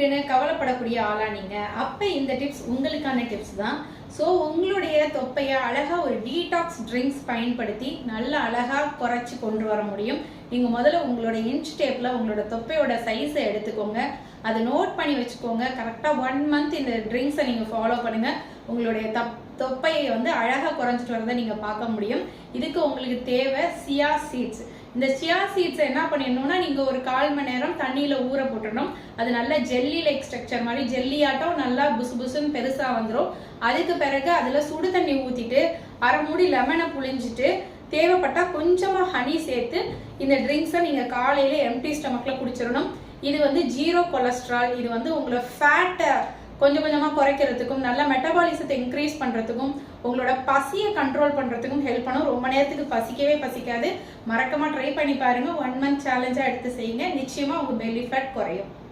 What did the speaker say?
இருக்குன்னு கவலைப்படக்கூடிய ஆளா நீங்க, அப்ப இந்த டிப்ஸ் உங்களுக்கான டிப்ஸ் தான். ஸோ உங்களுடைய தொப்பையை அழகா ஒரு டீடாக்ஸ் ட்ரிங்க்ஸ் பயன்படுத்தி நல்ல அழகா குறைச்சி கொண்டு வர முடியும். நீங்க முதல்ல உங்களோட இன்ச் டேப்ல உங்களோட தொப்பையோட சைஸை எடுத்துக்கோங்க, அதை நோட் பண்ணி வச்சுக்கோங்க. கரெக்டா 1 மந்த் இந்த ட்ரிங்க்ஸை நீங்க ஃபாலோ பண்ணுங்க. உங்களுடைய தொப்பையை வந்து அழகா குறைஞ்சிட்டு வரதை நீங்க பார்க்க முடியும். இதுக்கு உங்களுக்கு தேவை சியா சீட்ஸ். இந்த சியா சீட்ஸை என்ன பண்ணிடணும்னா, நீங்க ஒரு 1/4 மணி நேரம் தண்ணியில ஊற போட்டுடணும். அது நல்லா ஜெல்லி லைக் ஸ்ட்ரக்சர் மாதிரி ஜெல்லியாட்டம் நல்லா புசு புசுன்னு பெருசா வந்துடும். அதுக்கு பிறகு அதுல சுடு தண்ணி ஊத்திட்டு 1/2 மூடி லெமனை புளிஞ்சிட்டு தேவைப்பட்டா கொஞ்சமா ஹனி சேர்த்து இந்த ட்ரிங்க்ஸை நீங்க காலையில எம்டி ஸ்டமக்ல குடிச்சிடணும். இது வந்து 0 கொலஸ்ட்ரால். இது வந்து உங்களோட ஃபேட்டை கொஞ்சம் கொஞ்சமா குறைக்கிறதுக்கும் நல்ல மெட்டபாலிசத்தை இன்க்ரீஸ் பண்றதுக்கும் உங்களோட பசியை கண்ட்ரோல் பண்றதுக்கும் ஹெல்ப் பண்ணும். ரொம்ப நேரத்துக்கு பசிக்கவே பசிக்காது. மறக்காம ட்ரை பண்ணி பாருங்க. 1 மந்த் சேலஞ்சா எடுத்து செய்யுங்க. நிச்சயமா உங்க பெல்லி ஃபேட் குறையும்.